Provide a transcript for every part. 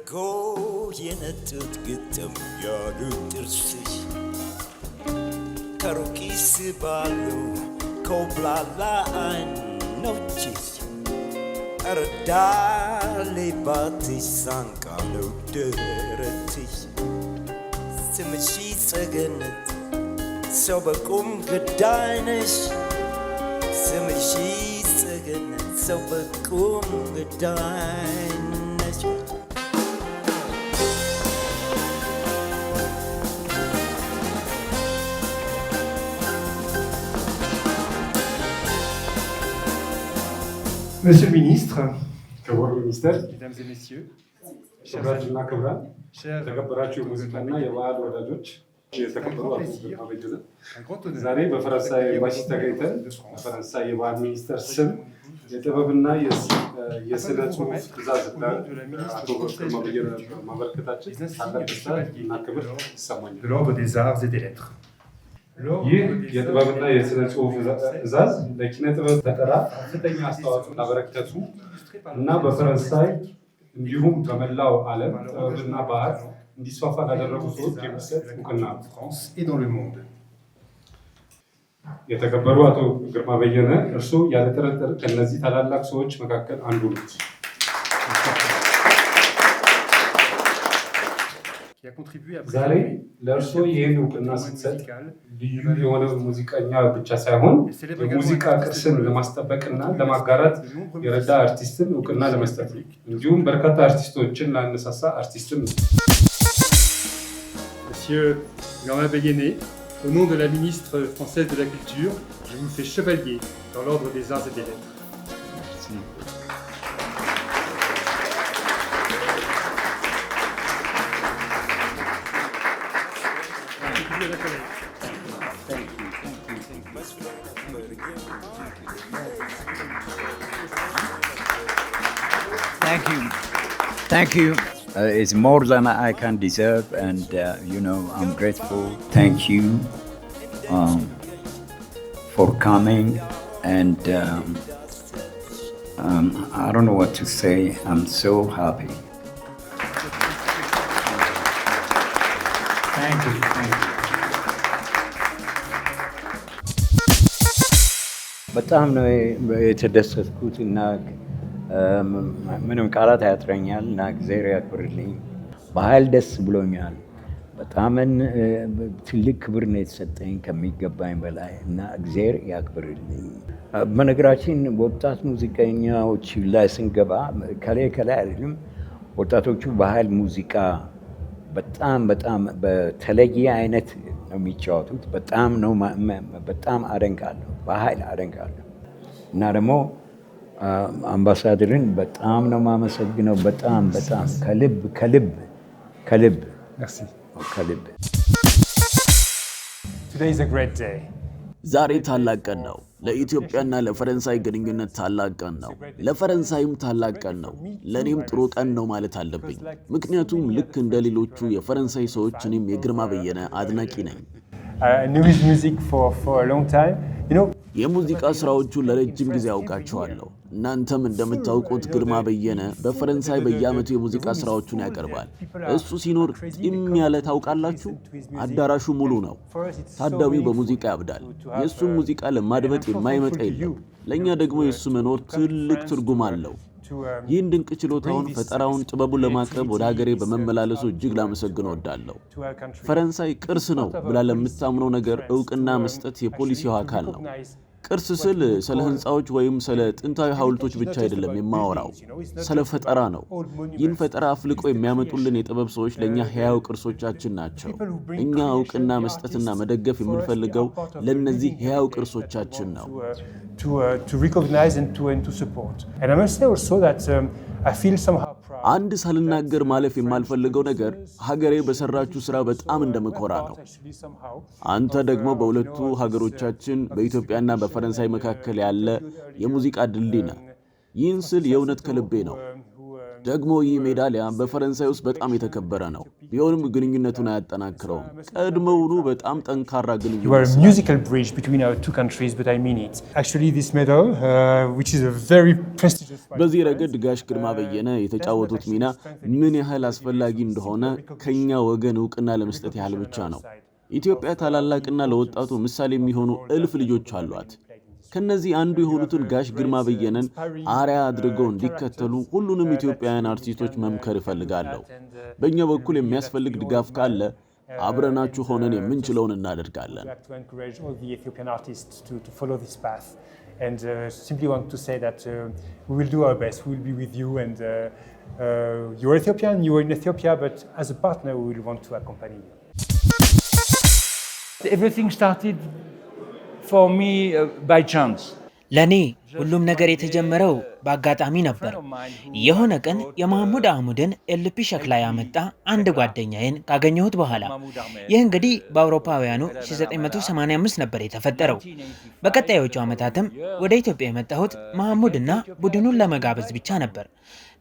ዘርጎ የነጡት ግጥም ያሉ ጥርስሽ ከሩቅ ይስባሉ ኮብላላ አይኖችሽ እርዳሌ ባትሽ ሳንቃ ነው ደረትሽ ስምሽ ጸገነት ሰው በቁም ግዳይ ነሽ ስምሽ ጸገነት ሰው በቁም ግዳይ ነሽ Monsieur le ministre, mesdames et messieurs, chers ተከበራችሁ ሙዚቃና የባህል ወዳጆች የተከበሩ አበጀነ ዛሬ በፈረንሳይ ኤምባሲ ተገኝተን በፈረንሳይ የባህል ሚኒስቴር ስም የጥበብና የስነ ጽሑፍ ትዕዛዝ አቶ ግርማ በየነ ማበረከታችን ታላቅ ደስታ እና ክብር ይሰማኛል። de l'ordre des arts et des lettres. ይህ የጥበብና የስነ ጽሑፍ ትዕዛዝ ለኪነ ጥበብ ፈጠራ ከፍተኛ አስተዋጽኦ ላበረከቱ እና በፈረንሳይ እንዲሁም በመላው ዓለም ጥበብና ባህል እንዲስፋፋ ላደረጉ ሰዎች የሚሰጥ እውቅና ነው። የተከበሩ አቶ ግርማ በየነ እርሱ ያለ ጥርጥር ከእነዚህ ታላላቅ ሰዎች መካከል አንዱ ነው። ዛሬ ለእርሱ ይህን እውቅና ስትሰጥ ልዩ የሆነ ሙዚቀኛ ብቻ ሳይሆን የሙዚቃ ቅርስን ለማስጠበቅና ለማጋራት የረዳ አርቲስትን እውቅና ለመስጠት ነው። እንዲሁም በርካታ አርቲስቶችን ላነሳሳ አርቲስትም ነው። Monsieur Germain Beyenné, au nom de la ministre française de la Culture, je vous fais chevalier dans l'ordre des arts et des lettres. Merci. Thank you. It's more than I can deserve, and I'm grateful. Thank you for coming, and I don't know what to say. I'm so happy. Thank you. በጣም ነው የተደሰትኩት እና ምንም ቃላት ያጥረኛል እና እግዚአብሔር ያክብርልኝ። በኃይል ደስ ብሎኛል። በጣም ትልቅ ክብር ነው የተሰጠኝ ከሚገባኝ በላይ እና እግዚአብሔር ያክብርልኝ። በነገራችን ወጣት ሙዚቀኛዎች ላይ ስንገባ ከላይ አይደለም ወጣቶቹ በኃይል ሙዚቃ በጣም በተለየ አይነት ነው የሚጫወቱት። በጣም አደንቃለሁ፣ በኃይል አደንቃለሁ እና ደግሞ አምባሳደርን በጣም ነው የማመሰግነው። በጣም ከልብ Merci. ከልብ። Today is a great day. ዛሬ ታላቅ ቀን ነው። ለኢትዮጵያና ለፈረንሳይ ግንኙነት ታላቅ ቀን ነው። ለፈረንሳይም ታላቅ ቀን ነው። ለኔም ጥሩ ቀን ነው ማለት አለብኝ። ምክንያቱም ልክ እንደ ሌሎቹ የፈረንሳይ ሰዎች እኔም የግርማ በየነ አድናቂ ነኝ። I knew his music for a long time. የሙዚቃ ስራዎቹን ለረጅም ጊዜ አውቃቸዋለሁ። እናንተም እንደምታውቁት ግርማ በየነ በፈረንሳይ በየዓመቱ የሙዚቃ ስራዎቹን ያቀርባል። እሱ ሲኖር ጢም ያለ ታውቃላችሁ፣ አዳራሹ ሙሉ ነው። ታዳሚው በሙዚቃ ያብዳል። የእሱን ሙዚቃ ለማድመጥ የማይመጣ የለም። ለእኛ ደግሞ የእሱ መኖር ትልቅ ትርጉም አለው። ይህን ድንቅ ችሎታውን፣ ፈጠራውን፣ ጥበቡን ለማቅረብ ወደ ሀገሬ በመመላለሱ እጅግ ላመሰግን እወዳለሁ። ፈረንሳይ ቅርስ ነው ብላ ለምታምነው ነገር እውቅና መስጠት የፖሊሲው አካል ነው። ቅርስ ስል ስለ ህንፃዎች ወይም ስለ ጥንታዊ ሐውልቶች ብቻ አይደለም የማወራው፣ ስለ ፈጠራ ነው። ይህን ፈጠራ አፍልቆ የሚያመጡልን የጥበብ ሰዎች ለእኛ ሕያው ቅርሶቻችን ናቸው። እኛ እውቅና መስጠትና መደገፍ የምንፈልገው ለእነዚህ ሕያው ቅርሶቻችን ነው። To recognize and to support. And I must say also that I feel somehow proud. አንድ ሳልናገር ማለፍ የማልፈልገው ነገር ሀገሬ በሰራችው ስራ በጣም እንደመኮራ ነው። አንተ ደግሞ በሁለቱ ሀገሮቻችን በኢትዮጵያና በፈረንሳይ መካከል ያለ የሙዚቃ ድልድይ ነህ። ይህን ስል የእውነት ከልቤ ነው። ደግሞ ይህ ሜዳሊያ በፈረንሳይ ውስጥ በጣም የተከበረ ነው። ቢሆንም ግንኙነቱን አያጠናክረውም። ቀድሞውኑ በጣም ጠንካራ ግንኙነት You are a musical bridge between our two countries, but I mean it. Actually, this medal, which is a very prestigious prize. በዚህ ረገድ ጋሽ ግርማ በየነ የተጫወቱት ሚና ምን ያህል አስፈላጊ እንደሆነ ከኛ ወገን እውቅና ለመስጠት ያህል ብቻ ነው። ኢትዮጵያ ታላላቅና ለወጣቱ ምሳሌ የሚሆኑ እልፍ ልጆች አሏት። ከነዚህ አንዱ የሆኑትን ጋሽ ግርማ በየነን አርአያ አድርገው እንዲከተሉ ሁሉንም ኢትዮጵያውያን አርቲስቶች መምከር እፈልጋለሁ። በእኛ በኩል የሚያስፈልግ ድጋፍ ካለ አብረናችሁ ሆነን የምንችለውን እናደርጋለን። And simply want to say that we will do our best. We will be with you, and you're Ethiopian, you are in Ethiopia, but as a partner, we will want to accompany you. Everything started for me by chance. ለኔ ሁሉም ነገር የተጀመረው በአጋጣሚ ነበር። የሆነ ቀን የማህሙድ አህሙድን ኤልፒ ሸክላ ያመጣ አንድ ጓደኛዬን ካገኘሁት በኋላ ይህ እንግዲህ በአውሮፓውያኑ 1985 ነበር የተፈጠረው። በቀጣዮቹ ዓመታትም ወደ ኢትዮጵያ የመጣሁት ማህሙድና ቡድኑን ለመጋበዝ ብቻ ነበር።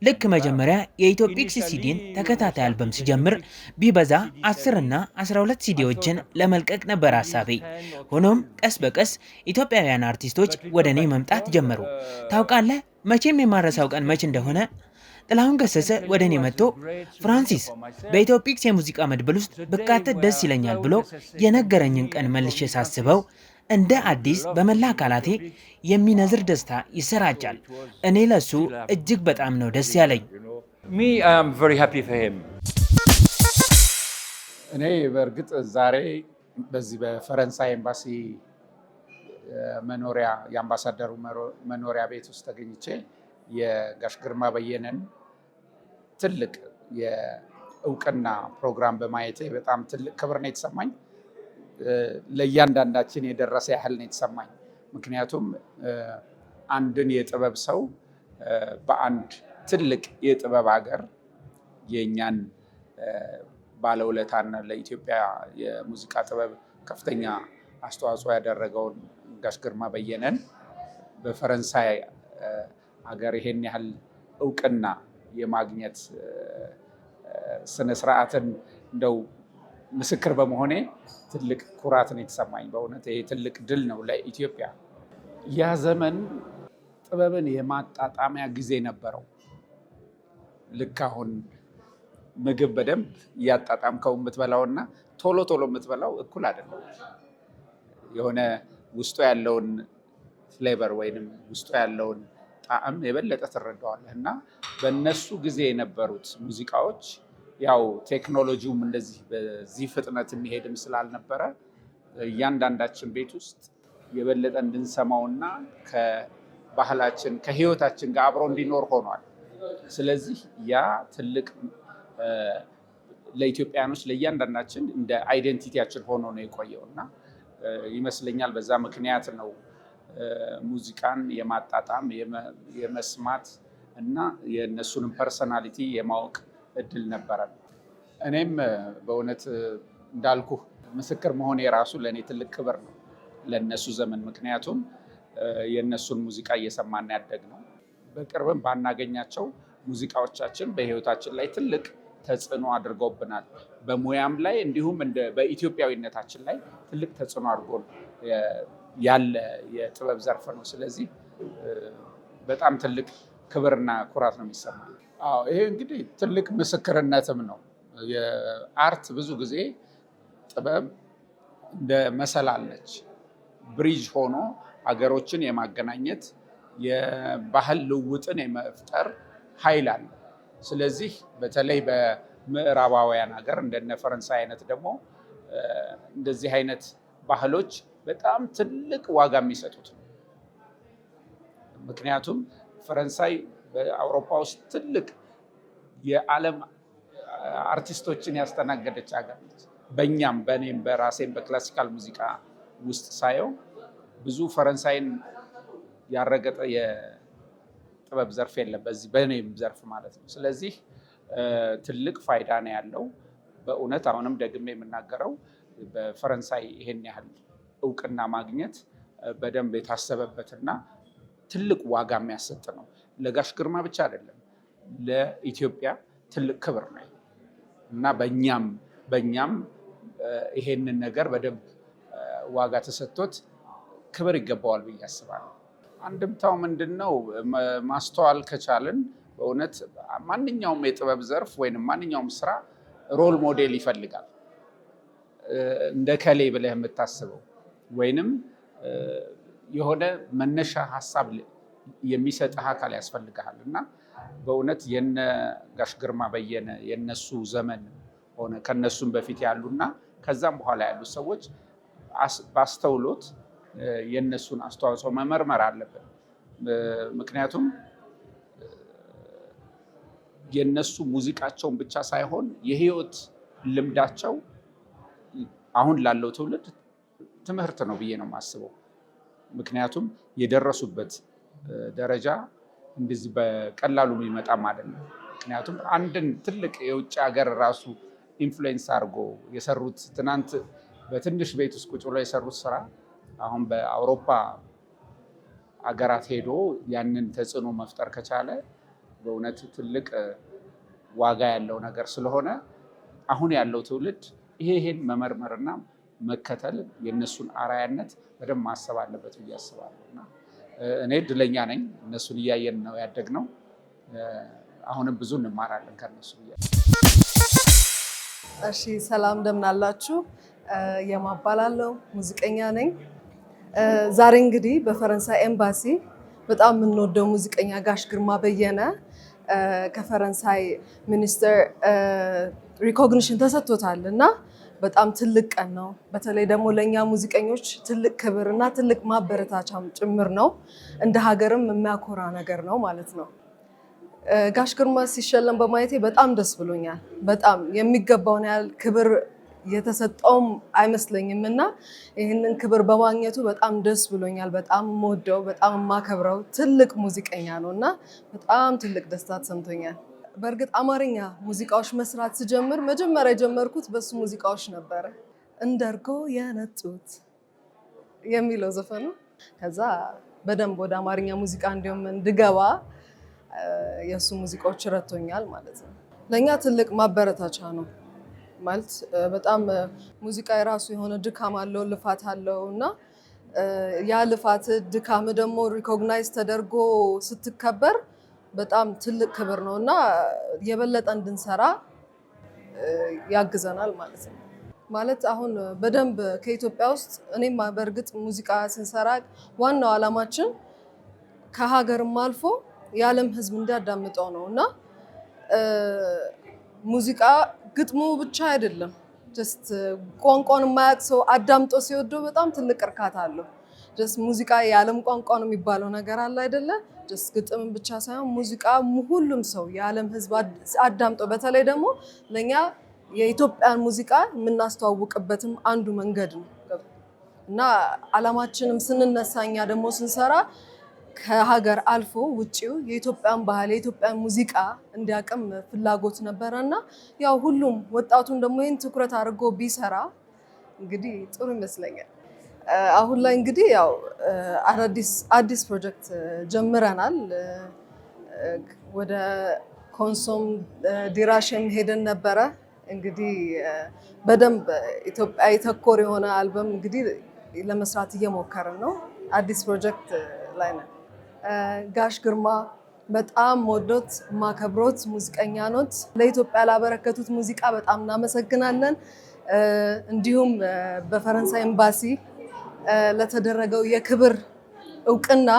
ልክ መጀመሪያ የኢትዮፒክስ ሲዲን ተከታታይ አልበም ሲጀምር ቢበዛ 10 እና 12 ሲዲዎችን ለመልቀቅ ነበር ሐሳቤ። ሆኖም ቀስ በቀስ ኢትዮጵያውያን አርቲስቶች ወደ እኔ መምጣት ጀመሩ። ታውቃለህ መቼም የማረሳው ቀን መች እንደሆነ ጥላሁን ገሰሰ ወደ እኔ መጥቶ ፍራንሲስ በኢትዮፒክስ የሙዚቃ መድብል ውስጥ ብካተት ደስ ይለኛል ብሎ የነገረኝን ቀን መልሼ ሳስበው እንደ አዲስ በመላ አካላቴ የሚነዝር ደስታ ይሰራጫል። እኔ ለሱ እጅግ በጣም ነው ደስ ያለኝ። Me, I am very happy for him. እኔ በእርግጥ ዛሬ በዚህ በፈረንሳይ ኤምባሲ መኖሪያ የአምባሳደሩ መኖሪያ ቤት ውስጥ ተገኝቼ የጋሽ ግርማ በየነን ትልቅ የእውቅና ፕሮግራም በማየቴ በጣም ትልቅ ክብር ነው የተሰማኝ። ለእያንዳንዳችን የደረሰ ያህል ነው የተሰማኝ። ምክንያቱም አንድን የጥበብ ሰው በአንድ ትልቅ የጥበብ ሀገር የእኛን ባለውለታና ለኢትዮጵያ የሙዚቃ ጥበብ ከፍተኛ አስተዋጽኦ ያደረገውን ጋሽ ግርማ በየነን በፈረንሳይ ሀገር ይሄን ያህል እውቅና የማግኘት ስነስርዓትን እንደው ምስክር በመሆኔ ትልቅ ኩራት ነው የተሰማኝ። በእውነት ይሄ ትልቅ ድል ነው ለኢትዮጵያ። ያ ዘመን ጥበብን የማጣጣሚያ ጊዜ ነበረው። ልክ አሁን ምግብ በደንብ እያጣጣምከው የምትበላውና ቶሎ ቶሎ የምትበላው እኩል አይደለም። የሆነ ውስጡ ያለውን ፍሌቨር ወይንም ውስጡ ያለውን ጣዕም የበለጠ ትረዳዋለህ እና በእነሱ ጊዜ የነበሩት ሙዚቃዎች ያው ቴክኖሎጂውም እንደዚህ በዚህ ፍጥነት የሚሄድም ስላልነበረ እያንዳንዳችን ቤት ውስጥ የበለጠ እንድንሰማውና ከባህላችን ከህይወታችን ጋር አብሮ እንዲኖር ሆኗል። ስለዚህ ያ ትልቅ ለኢትዮጵያኖች ለእያንዳንዳችን እንደ አይደንቲቲያችን ሆኖ ነው የቆየው እና ይመስለኛል በዛ ምክንያት ነው ሙዚቃን የማጣጣም የመስማት እና የእነሱንም ፐርሰናሊቲ የማወቅ እድል ነበረ። እኔም በእውነት እንዳልኩ ምስክር መሆን የራሱ ለእኔ ትልቅ ክብር ነው ለእነሱ ዘመን። ምክንያቱም የእነሱን ሙዚቃ እየሰማን ያደግ ነው። በቅርብም ባናገኛቸው ሙዚቃዎቻችን በህይወታችን ላይ ትልቅ ተጽዕኖ አድርገውብናል። በሙያም ላይ እንዲሁም በኢትዮጵያዊነታችን ላይ ትልቅ ተጽዕኖ አድርጎ ያለ የጥበብ ዘርፍ ነው። ስለዚህ በጣም ትልቅ ክብርና ኩራት ነው የሚሰማው። ይሄ እንግዲህ ትልቅ ምስክርነትም ነው። የአርት ብዙ ጊዜ ጥበብ እንደ መሰላል ነች። ብሪጅ ሆኖ ሀገሮችን የማገናኘት የባህል ልውጥን የመፍጠር ኃይል አለ። ስለዚህ በተለይ በምዕራባውያን ሀገር እንደነ ፈረንሳይ አይነት ደግሞ እንደዚህ አይነት ባህሎች በጣም ትልቅ ዋጋ የሚሰጡት ነው። ምክንያቱም ፈረንሳይ በአውሮፓ ውስጥ ትልቅ የዓለም አርቲስቶችን ያስተናገደች ሀገር ነች። በእኔም በራሴም በክላሲካል ሙዚቃ ውስጥ ሳየው ብዙ ፈረንሳይን ያረገጠ የጥበብ ዘርፍ የለም፣ በእኔም ዘርፍ ማለት ነው። ስለዚህ ትልቅ ፋይዳ ነው ያለው። በእውነት አሁንም ደግሜ የምናገረው በፈረንሳይ ይሄን ያህል እውቅና ማግኘት በደንብ የታሰበበትና ትልቅ ዋጋ የሚያሰጥ ነው። ለጋሽ ግርማ ብቻ አይደለም፣ ለኢትዮጵያ ትልቅ ክብር ነው እና በእኛም ይሄንን ነገር በደንብ ዋጋ ተሰጥቶት ክብር ይገባዋል ብዬ አስባለሁ። አንድምታው ምንድነው? ማስተዋል ከቻልን በእውነት ማንኛውም የጥበብ ዘርፍ ወይንም ማንኛውም ስራ ሮል ሞዴል ይፈልጋል። እንደ ከሌ ብለህ የምታስበው ወይንም የሆነ መነሻ ሀሳብ የሚሰጥህ አካል ያስፈልግሃል እና በእውነት የነ ጋሽ ግርማ በየነ የነሱ ዘመን ሆነ ከነሱም በፊት ያሉና ከዛም በኋላ ያሉ ሰዎች ባስተውሎት የነሱን አስተዋጽኦ መመርመር አለብን። ምክንያቱም የነሱ ሙዚቃቸውን ብቻ ሳይሆን የህይወት ልምዳቸው አሁን ላለው ትውልድ ትምህርት ነው ብዬ ነው የማስበው። ምክንያቱም የደረሱበት ደረጃ እንደዚህ በቀላሉ የሚመጣም አይደለም። ምክንያቱም አንድን ትልቅ የውጭ ሀገር ራሱ ኢንፍሉዌንስ አድርጎ የሰሩት ትናንት በትንሽ ቤት ውስጥ ቁጭ ብለው የሰሩት ስራ አሁን በአውሮፓ አገራት ሄዶ ያንን ተጽዕኖ መፍጠር ከቻለ በእውነት ትልቅ ዋጋ ያለው ነገር ስለሆነ አሁን ያለው ትውልድ ይሄን መመርመርና መከተል የነሱን አራያነት በደንብ ማሰብ አለበት ብዬ አስባለሁ እና እኔ እድለኛ ነኝ። እነሱን እያየን ነው ያደግነው። አሁንም ብዙ እንማራለን ከነሱ ብዬ። እሺ፣ ሰላም እንደምን አላችሁ? የማባላለው ሙዚቀኛ ነኝ። ዛሬ እንግዲህ በፈረንሳይ ኤምባሲ በጣም የምንወደው ሙዚቀኛ ጋሽ ግርማ በየነ ከፈረንሳይ ሚኒስትር ሪኮግኒሽን ተሰጥቶታል እና በጣም ትልቅ ቀን ነው። በተለይ ደግሞ ለእኛ ሙዚቀኞች ትልቅ ክብር እና ትልቅ ማበረታቻም ጭምር ነው። እንደ ሀገርም የሚያኮራ ነገር ነው ማለት ነው። ጋሽ ግርማ ሲሸለም በማየቴ በጣም ደስ ብሎኛል። በጣም የሚገባውን ያህል ክብር የተሰጠውም አይመስለኝም እና ይህንን ክብር በማግኘቱ በጣም ደስ ብሎኛል። በጣም የምወደው በጣም የማከብረው ትልቅ ሙዚቀኛ ነው እና በጣም ትልቅ ደስታ ተሰምቶኛል። በእርግጥ አማርኛ ሙዚቃዎች መስራት ስጀምር መጀመሪያ የጀመርኩት በሱ ሙዚቃዎች ነበረ። እንደርጎ የነጡት የሚለው ዘፈኑ። ከዛ በደንብ ወደ አማርኛ ሙዚቃ እንዲሁም እንድገባ የሱ ሙዚቃዎች ረድቶኛል ማለት ነው። ለእኛ ትልቅ ማበረታቻ ነው ማለት በጣም ሙዚቃ የራሱ የሆነ ድካም አለው፣ ልፋት አለው እና ያ ልፋት ድካም ደግሞ ሪኮግናይዝ ተደርጎ ስትከበር በጣም ትልቅ ክብር ነው እና የበለጠ እንድንሰራ ያግዘናል ማለት ነው። ማለት አሁን በደንብ ከኢትዮጵያ ውስጥ እኔም በእርግጥ ሙዚቃ ስንሰራ ዋናው ዓላማችን ከሀገርም አልፎ የዓለም ሕዝብ እንዲያዳምጠው ነው እና ሙዚቃ ግጥሙ ብቻ አይደለም። ጀስት ቋንቋን የማያውቅ ሰው አዳምጦ ሲወደው በጣም ትልቅ እርካታ አለው። ጀስት ሙዚቃ የዓለም ቋንቋ ነው የሚባለው ነገር አለ አይደለ? ጀስት ግጥም ብቻ ሳይሆን ሙዚቃ ሁሉም ሰው የዓለም ሕዝብ አዳምጦ፣ በተለይ ደግሞ ለእኛ የኢትዮጵያን ሙዚቃ የምናስተዋውቅበትም አንዱ መንገድ ነው እና ዓላማችንም ስንነሳ እኛ ደግሞ ስንሰራ ከሀገር አልፎ ውጪው የኢትዮጵያን ባህል የኢትዮጵያን ሙዚቃ እንዲያቅም ፍላጎት ነበረ እና ያው ሁሉም ወጣቱን ደግሞ ይህን ትኩረት አድርጎ ቢሰራ እንግዲህ ጥሩ ይመስለኛል። አሁን ላይ እንግዲህ ያው አዲስ ፕሮጀክት ጀምረናል። ወደ ኮንሶም ዲራሽም ሄደን ነበረ። እንግዲህ በደንብ ኢትዮጵያዊ ተኮር የሆነ አልበም እንግዲህ ለመስራት እየሞከርን ነው። አዲስ ፕሮጀክት ላይ ነን። ጋሽ ግርማ በጣም ወዶት ማከብሮት ሙዚቀኛ ኖት። ለኢትዮጵያ ላበረከቱት ሙዚቃ በጣም እናመሰግናለን። እንዲሁም በፈረንሳይ ኤምባሲ ለተደረገው የክብር እውቅና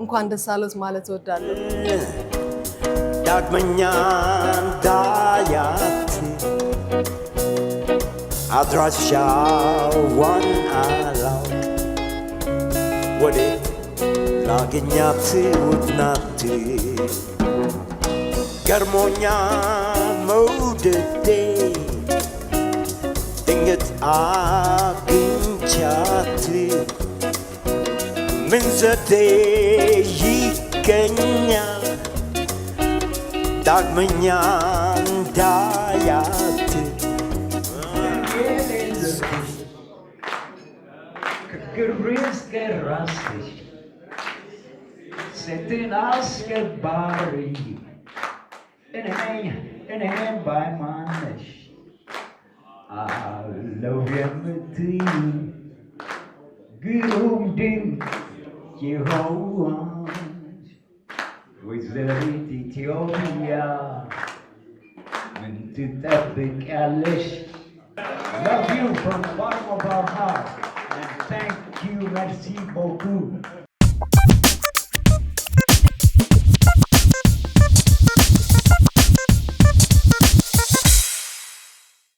እንኳን ደስ አሎት ማለት እወዳለሁ። ዳግመኛ እንዳያት አድራሻዋን አላውቅ ወዴት ላገኛት ውድ ናት ገርሞኛል መውደዴ ድንገት አግኝቻት ምን ዘዴ ይገኛል ዳግመኛ እንዳያት ከግብሬስ ከራስሽ ሴትን አስከባሪ እኔም ባይማነሽ አለው የምትይ ግሩም ድንቅ የሆንሽ ወይዘሪት ኢትዮጵያ ምን ትጠብቂያለሽ? Love you from the bottom of our heart and thank you, merci beaucoup.